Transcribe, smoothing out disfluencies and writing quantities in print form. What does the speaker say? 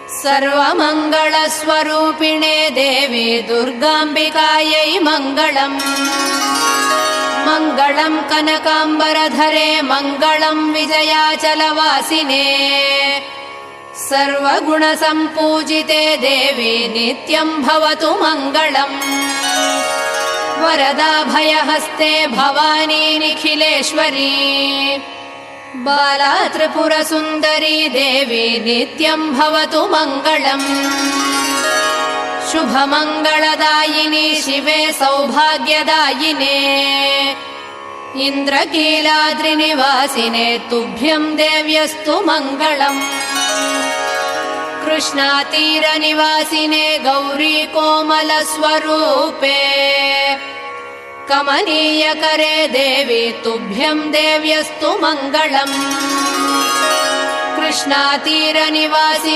सर्वमङ्गलस्वरूपिणे देवी दुर्गाम्बिकायै मङ्गलम्। मङ्गलम् कनकाम्बरधरे मङ्गलम् विजयाचलवासिने। सर्वगुणसम्पूजिते देवी नित्यम् भवतु मङ्गलम्। वरदाभयहस्ते भवानी निखिलेश्वरी। बाला त्रिपुरसुन्दरी देवी नित्यम् भवतु मङ्गलम्। शुभमङ्गलदायिनी शिवे सौभाग्यदायिने। इन्द्रकीलाद्रिनिवासिने तुभ्यम् देव्यस्तु मङ्गलम्। कृष्णातीरनिवासिने गौरी कोमलस्वरूपे। कमनीयकरे देवी तुभ्यम् देव्यस्तु मङ्गलम्। कृष्णातीरनिवासिने